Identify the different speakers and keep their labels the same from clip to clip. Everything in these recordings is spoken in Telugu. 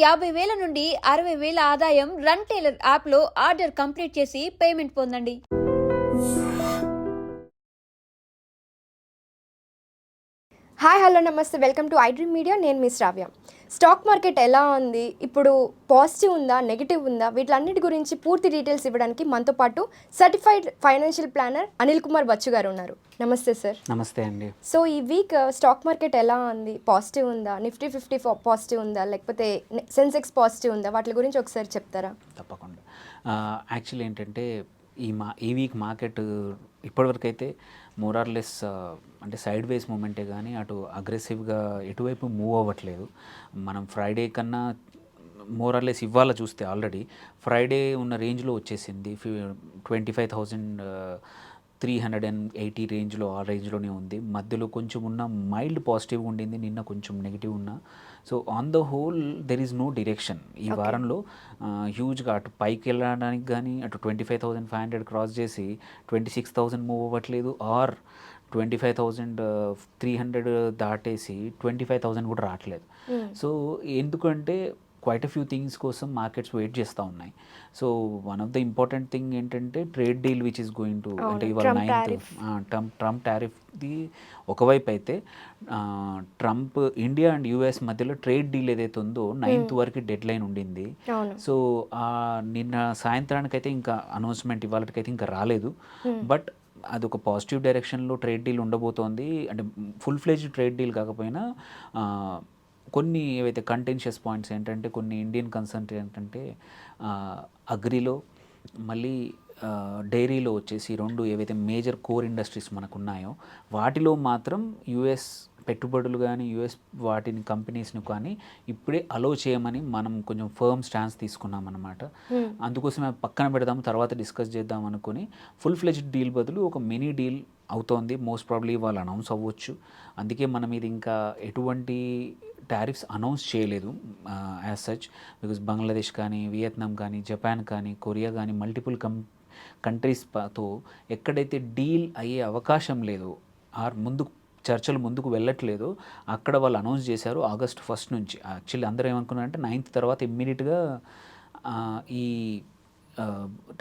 Speaker 1: 50,000 నుండి 60,000 ఆదాయం రన్ టైలర్ యాప్లో ఆర్డర్ కంప్లీట్ చేసి పేమెంట్ పొందండి.
Speaker 2: హాయ్ హలో నమస్తే, వెల్కమ్ టు ఐడ్రీమ్ మీడియా. నేను మీ శ్రావ్య. స్టాక్ మార్కెట్ ఎలా ఉంది, ఇప్పుడు పాజిటివ్ ఉందా నెగిటివ్ ఉందా, వీటన్నిటి గురించి పూర్తి డీటెయిల్స్ ఇవ్వడానికి మనతో పాటు certified financial planner Anil Kumar Bachchu గారు ఉన్నారు. నమస్తే సార్.
Speaker 3: నమస్తే అండి.
Speaker 2: సో ఈ వీక్ స్టాక్ మార్కెట్ ఎలా ఉంది, పాజిటివ్ ఉందా, నిఫ్టీ 50 పాజిటివ్ ఉందా, లేకపోతే సెన్సెక్స్ పాజిటివ్ ఉందా, వాటి గురించి ఒకసారి చెప్తారా?
Speaker 3: తప్పకుండా. యాక్చువల్లీ ఏంటంటే ఈ వీక్ మార్కెట్ ఇప్పటివరకు అయితే మోరార్లెస్ అంటే సైడ్ వేస్ మూమెంటే కానీ అటు అగ్రెసివ్గా ఎటువైపు మూవ్ అవ్వట్లేదు. మనం ఫ్రైడే కన్నా మోరార్లెస్ ఇవాళ చూస్తే ఆల్రెడీ ఫ్రైడే ఉన్న రేంజ్లో వచ్చేసింది. 25,380 రేంజ్లో, ఆ రేంజ్లోనే ఉంది. మధ్యలో కొంచెం ఉన్న మైల్డ్ పాజిటివ్ ఉండింది, నిన్న కొంచెం నెగిటివ్ ఉన్న. So on the whole there is no direction ఈ వారంలో. హ్యూజ్గా అటు పైకి వెళ్ళడానికి కానీ అటు 25,500 క్రాస్ చేసి 26,000 మూవ్ అవ్వట్లేదు, ఆర్ 25,300 దాటేసి 25,000 కూడా రావట్లేదు. సో ఎందుకంటే క్వైట్ అ ఫ్యూ థింగ్స్ కోసం మార్కెట్స్ వెయిట్ చేస్తూ ఉన్నాయి. So one of the important thing ఏంటంటే trade deal which is going to, అంటే ఇవాళ 9th ట్రంప్ టారిఫ్ది ఒకవైపు అయితే, ట్రంప్ ఇండియా అండ్ యూఎస్ మధ్యలో ట్రేడ్ డీల్ ఏదైతే ఉందో 9th వరకు డెడ్ లైన్ ఉండింది. సో నిన్న సాయంత్రానికైతే ఇంకా అనౌన్స్మెంట్ ఇవాళకైతే ఇంకా రాలేదు. బట్ అది ఒక పాజిటివ్ డైరెక్షన్లో ట్రేడ్ డీల్ ఉండబోతోంది. అంటే ఫుల్ ఫ్లెజ్డ్ ట్రేడ్ డీల్ కాకపోయినా కొన్ని ఏవైతే కంటెన్షియస్ పాయింట్స్ ఏంటంటే, కొన్ని ఇండియన్ కన్సర్న్ ఏంటంటే అగ్రిలో, మళ్ళీ డైరీలో వచ్చేసి రెండు ఏవైతే మేజర్ కోర్ ఇండస్ట్రీస్ మనకు ఉన్నాయో వాటిలో మాత్రం యుఎస్ పెట్టుబడులు కానీ యుఎస్ వాటిని కంపెనీస్ను కానీ ఇప్పుడే అలో చేయమని మనం కొంచెం ఫర్మ్ స్టాన్స్ తీసుకున్నాం అన్నమాట. అందుకోసమే పక్కన పెడదాం, తర్వాత డిస్కస్ చేద్దాం అనుకుని ఫుల్ ఫ్లెజ్డ్ డీల్ బదులు ఒక మినీ డీల్ అవుతోంది. మోస్ట్ ప్రాబ్లీ వాళ్ళు అనౌన్స్ అవ్వచ్చు. అందుకే మనం ఇది ఇంకా ఎటువంటి టారిఫ్స్ అనౌన్స్ చేయలేదు యాజ్ సచ్, బికాజ్ బంగ్లాదేశ్ కానీ, వియత్నాం కానీ, జపాన్ కానీ, కొరియా కానీ మల్టిపుల్ కంట్రీస్తో ఎక్కడైతే డీల్ అయ్యే అవకాశం లేదో, ఆర్ చర్చలు ముందుకు వెళ్ళట్లేదు, అక్కడ వాళ్ళు అనౌన్స్ చేశారు August 1 నుంచి. యాక్చువల్లీ అందరూ ఏమనుకున్నారంటే 9th తర్వాత ఇమ్మీడియట్గా ఈ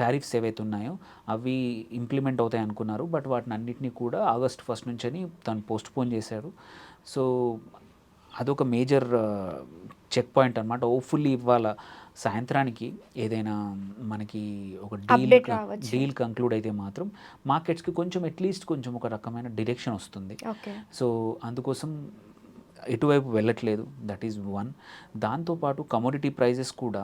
Speaker 3: టారిఫ్స్ ఏవైతే ఉన్నాయో అవి ఇంప్లిమెంట్ అవుతాయి అనుకున్నారు. బట్ వాటిని అన్నింటినీ కూడా August 1 నుంచి అని తను పోస్ట్పోన్ చేశారు. సో అదొక మేజర్ చెక్ పాయింట్ అనమాట. హోప్ఫుల్లీ ఇవాళ సాయంత్రానికి ఏదైనా మనకి ఒక డీల్ కంక్లూడ్ అయితే మాత్రం మార్కెట్స్కి కొంచెం అట్లీస్ట్ కొంచెం ఒక రకమైన డిరెక్షన్ వస్తుంది. సో అందుకోసం ఎటువైపు వెళ్ళట్లేదు, దట్ ఈజ్ వన్. దాంతోపాటు కమోడిటీ ప్రైజెస్ కూడా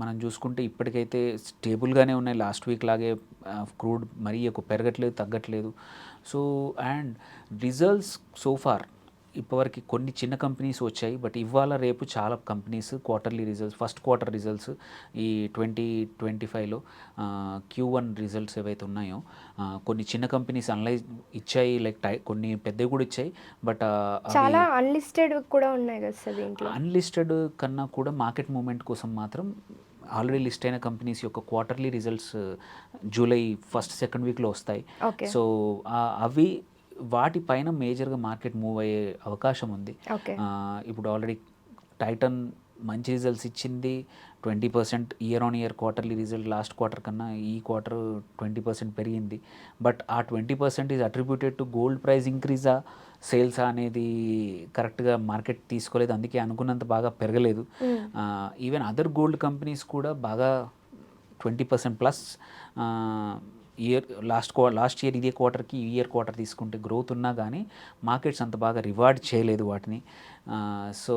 Speaker 3: మనం చూసుకుంటే ఇప్పటికైతే స్టేబుల్గానే ఉన్నాయి. లాస్ట్ వీక్ లాగే క్రూడ్ మరీ ఎక్కువ పెరగట్లేదు, తగ్గట్లేదు. సో అండ్ రిజల్ట్స్ సోఫార్ ఇప్పటివరకు కొన్ని చిన్న కంపెనీస్ వచ్చాయి, బట్ ఇవాళ రేపు చాలా companies quarterly results, first quarter results ఈ 2025లో Q1 రిజల్ట్స్ ఏవైతే ఉన్నాయో కొన్ని చిన్న కంపెనీస్ అనలైజ్ ఇచ్చాయి, లైక్ కొన్ని పెద్దవి కూడా ఇచ్చాయి. బట్
Speaker 2: చాలా అన్లిస్టెడ్ కూడా ఉన్నాయి కదా సార్. దీంట్లో
Speaker 3: అన్లిస్టెడ్ కన్నా కూడా మార్కెట్ మూమెంట్ కోసం మాత్రం ఆల్రెడీ లిస్ట్ అయిన కంపెనీస్ యొక్క quarterly results July 1st, 2nd వీక్లో వస్తాయి. సో అవి వాటిపైన మేజర్గా మార్కెట్ మూవ్ అయ్యే అవకాశం ఉంది. ఇప్పుడు ఆల్రెడీ టైటన్ మంచి రిజల్ట్స్ ఇచ్చింది, 20% year-on-year quarterly result last quarter కన్నా ఈ క్వార్టర్ 20% పెరిగింది. బట్ ఆ 20% is attributed to gold price ఇంక్రీజా, సేల్సా అనేది కరెక్ట్గా మార్కెట్ తీసుకోలేదు, అందుకే అనుకున్నంత బాగా పెరగలేదు. ఈవెన్ అదర్ గోల్డ్ కంపెనీస్ కూడా బాగా 20% ప్లస్ లాస్ట్ ఇయర్ ఇదే క్వార్టర్కి ఈ ఇయర్ క్వార్టర్ తీసుకుంటే గ్రోత్ ఉన్నా కానీ మార్కెట్స్ అంత బాగా రివార్డ్ చేయలేదు వాటిని. సో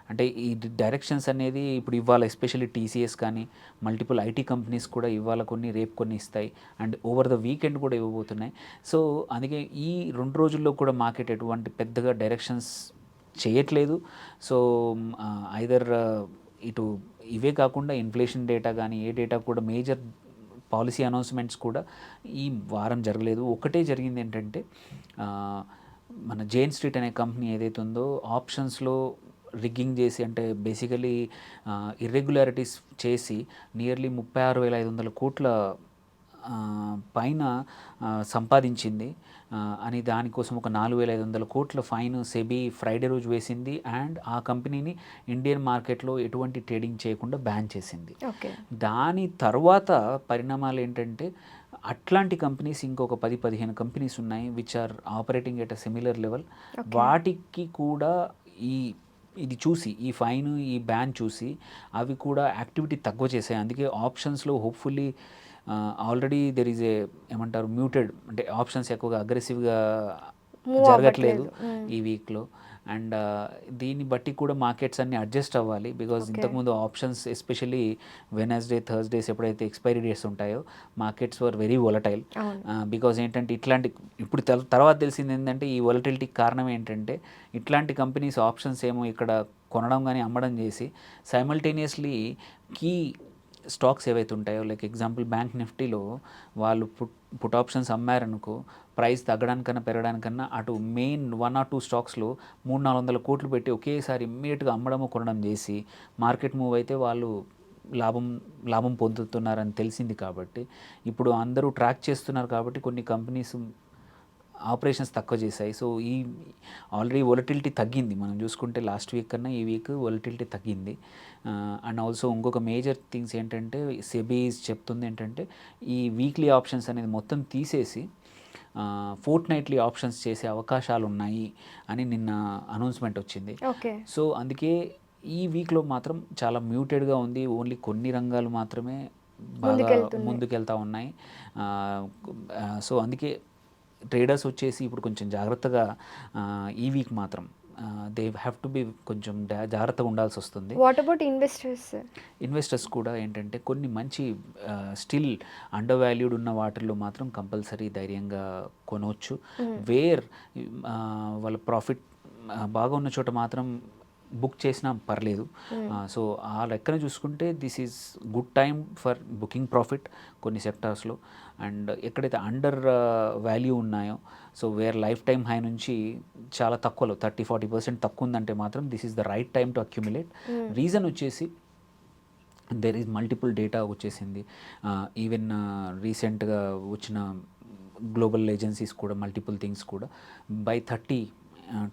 Speaker 3: అంటే ఈ డైరెక్షన్స్ అనేది ఇప్పుడు ఇవాళ ఎస్పెషల్లీ TCS కానీ మల్టిపుల్ IT కంపెనీస్ కూడా ఇవాళ కొన్ని, రేపు కొన్ని ఇస్తాయి, అండ్ ఓవర్ ద వీకెండ్ కూడా ఇవ్వబోతున్నాయి. సో అందుకే ఈ 2 రోజుల్లో కూడా మార్కెట్ ఎటువంటి పెద్దగా డైరెక్షన్స్ చేయట్లేదు. సో ఐదర్ ఇటు ఇవే కాకుండా ఇన్ఫ్లేషన్ డేటా కానీ ఏ డేటా కూడా మేజర్ పాలసీ అనౌన్స్మెంట్స్ కూడా ఈ వారం జరగలేదు. ఒకటే జరిగింది ఏంటంటే, మన జైన్ స్ట్రీట్ అనే కంపెనీ ఏదైతే ఉందో ఆప్షన్స్లో రిగ్గింగ్ చేసి, అంటే బేసికలీ ఇర్రెగ్యులారిటీస్ చేసి నియర్లీ 36,500 కోట్ల పైన సంపాదించింది అని దానికోసం ఒక 4,500 కోట్ల ఫైన్ సెబీ ఫ్రైడే రోజు వేసింది. అండ్ ఆ కంపెనీని ఇండియన్ మార్కెట్లో ఎటువంటి ట్రేడింగ్ చేయకుండా బ్యాన్ చేసింది.
Speaker 2: ఓకే.
Speaker 3: దాని తర్వాత పరిణామాలు ఏంటంటే అట్లాంటి కంపెనీస్ ఇంకొక 10-15 కంపెనీస్ ఉన్నాయి which are operating at a similar level. వాటికి కూడా ఇది చూసి ఈ ఫైన్ ఈ బ్యాన్ చూసి అవి కూడా యాక్టివిటీ తక్కువ చేశాయి. అందుకే ఆప్షన్స్లో హోప్ఫుల్లీ ఆల్రెడీ దెర్ ఈజ్ ఏమంటారు మ్యూటెడ్, అంటే ఆప్షన్స్ ఎక్కువగా అగ్రెసివ్గా జరగట్లేదు ఈ వీక్లో. అండ్ దీన్ని బట్టి కూడా మార్కెట్స్ అన్ని అడ్జస్ట్ అవ్వాలి. బికాజ్ ఇంతకుముందు ఆప్షన్స్ ఎస్పెషల్లీ వెనస్డే థర్స్డేస్ ఎప్పుడైతే ఎక్స్పైరీ డేట్స్ ఉంటాయో markets were very volatile. Because ఏంటంటే ఇట్లాంటి ఇప్పుడు తర్వాత తెలిసింది ఏంటంటే ఈ వొలటిలిటీకి కారణం ఏంటంటే ఇట్లాంటి కంపెనీస్ ఆప్షన్స్ ఏమో ఇక్కడ కొనడం కానీ అమ్మడం చేసి సైమల్టేనియస్లీ కీ స్టాక్స్ ఏవైతే ఉంటాయో లైక్ ఎగ్జాంపుల్ బ్యాంక్ నిఫ్టీలో వాళ్ళు పుట్ ఆప్షన్స్ అమ్మారనుకో ప్రైస్ తగ్గడానికన్నా పెరగడానికన్నా అటు మెయిన్ 1 or 2 స్టాక్స్లో 300-400 కోట్లు పెట్టి ఒకేసారి ఇమ్మీడియట్గా అమ్మడము కొనడం చేసి మార్కెట్ మూవ్ అయితే వాళ్ళు లాభం పొందుతున్నారని తెలిసింది. కాబట్టి ఇప్పుడు అందరూ ట్రాక్ చేస్తున్నారు కాబట్టి కొన్ని కంపెనీస్ ఆపరేషన్స్ తక్కువ చేశాయి. సో ఈ ఆల్రెడీ వొలటిలిటీ తగ్గింది. మనం చూసుకుంటే లాస్ట్ వీక్ కన్నా ఈ వీక్ వొలటిలిటీ తగ్గింది. అండ్ ఆల్సో ఇంకొక మేజర్ థింగ్స్ ఏంటంటే సెబీస్ చెప్తుంది ఏంటంటే ఈ వీక్లీ ఆప్షన్స్ అనేది మొత్తం తీసేసి ఫోర్ట్నైట్లీ ఆప్షన్స్ చేసే అవకాశాలు ఉన్నాయి అని నిన్న అనౌన్స్మెంట్ వచ్చింది. సో అందుకే ఈ వీక్లో మాత్రం చాలా మ్యూటెడ్గా ఉంది. ఓన్లీ కొన్ని రంగాలు మాత్రమే బాగా ముందుకెళ్తూ ఉన్నాయి. సో అందుకే ట్రేడర్స్ వచ్చేసి ఇప్పుడు కొంచెం జాగ్రత్తగా ఈ వీక్ మాత్రం దే హ్యావ్ టు బి కొంచెం జాగ్రత్తగా ఉండాల్సి వస్తుంది.
Speaker 2: వాట్ అబౌట్ ఇన్వెస్టర్స్ కూడా
Speaker 3: ఏంటంటే కొన్ని మంచి స్టిల్ అండర్ వాల్యూడ్ ఉన్న వాటిల్లో మాత్రం కంపల్సరీ ధైర్యంగా కొనవచ్చు. వేర్ వాళ్ళ ప్రాఫిట్ బాగా ఉన్న చోట మాత్రం బుక్ చేసినా పర్లేదు. సో ఆ లెక్కన చూసుకుంటే this is good time for booking profit కొన్ని సెక్టార్స్లో. అండ్ ఎక్కడైతే అండర్ వాల్యూ ఉన్నాయో so where life time high నుంచి చాలా తక్కువలో 30-40% తక్కువ ఉందంటే మాత్రం this is the right time to accumulate. Reason వచ్చేసి దెర్ ఈజ్ మల్టిపుల్ డేటా వచ్చేసింది. ఈవెన్ రీసెంట్గా వచ్చిన గ్లోబల్ ఏజెన్సీస్ కూడా మల్టిపుల్ థింగ్స్ కూడా బై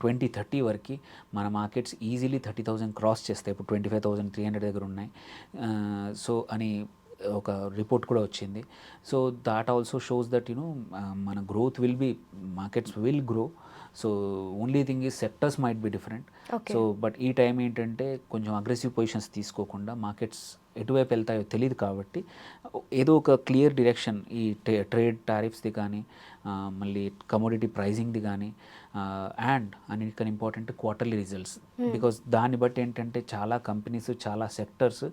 Speaker 3: 2030 వరకు మన మార్కెట్స్ ఈజీలీ 30,000 క్రాస్ చేస్తాయి. ఇప్పుడు 25,300 దగ్గర ఉన్నాయి. సో అని ఒక రిపోర్ట్ కూడా వచ్చింది. So that also shows that మన growth will be markets will grow. So only thing is sectors might be different. So but ఈ టైం ఏంటంటే కొంచెం అగ్రెసివ్ పొజిషన్స్ తీసుకోకుండా మార్కెట్స్ ఎటువైపు వెళ్తాయో తెలియదు కాబట్టి ఏదో ఒక క్లియర్ డిరెక్షన్ ఈ ట్రేడ్ టారిఫ్స్ది కానీ మళ్ళీ కమోడిటీ ప్రైజింగ్ది కానీ అండ్ అన్నిటికన్నా ఇంపార్టెంట్ క్వార్టర్లీ రిజల్ట్స్. బికాస్ దాన్ని బట్టి ఏంటంటే చాలా కంపెనీస్ చాలా సెక్టర్స్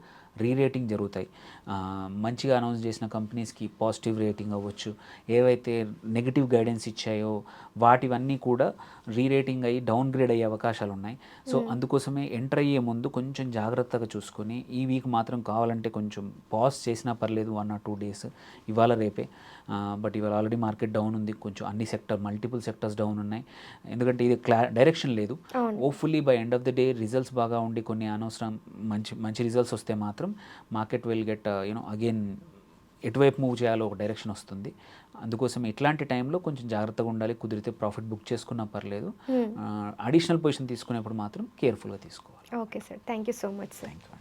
Speaker 3: రీరేటింగ్ జరుగుతాయి. మంచిగా అనౌన్స్ చేసిన కంపెనీస్కి పాజిటివ్ రేటింగ్ అవ్వచ్చు. ఏవైతే నెగిటివ్ గైడెన్స్ ఇచ్చాయో వాటివన్నీ కూడా రీరేటింగ్ అయ్యి డౌన్ గ్రేడ్ అయ్యే అవకాశాలు ఉన్నాయి. సో అందుకోసమే ఎంటర్ అయ్యే ముందు కొంచెం జాగ్రత్తగా చూసుకొని ఈ వీక్ మాత్రం కావాలంటే కొంచెం పాజ్ చేసినా పర్లేదు 1 or 2 days ఇవాళ రేపే. బట్ ఇవాళ ఆల్రెడీ మార్కెట్ డౌన్ ఉంది. కొంచెం అన్ని మల్టిపుల్ సెక్టర్స్ డౌన్ ఉన్నాయి. ఎందుకంటే ఇది డైరెక్షన్ లేదు. Hopefully by end of the day results బాగా ఉండి కొన్ని అనవసరం మంచి రిజల్ట్స్ వస్తే మాత్రం మార్కెట్ విల్ గెట్ అగైన్ ఎటువైపు మూవ్ చేయాలో ఒక డైరెక్షన్ వస్తుంది. అందుకోసం ఇట్లాంటి టైంలో కొంచెం జాగ్రత్తగా ఉండాలి. కుదిరితే ప్రాఫిట్ బుక్ చేసుకున్నా పర్లేదు. అడిషనల్ పొజిషన్ తీసుకునేప్పుడు మాత్రం కేర్ఫుల్గా తీసుకోవాలి.
Speaker 2: Okay sir, thank you so much sir.
Speaker 3: Thank you.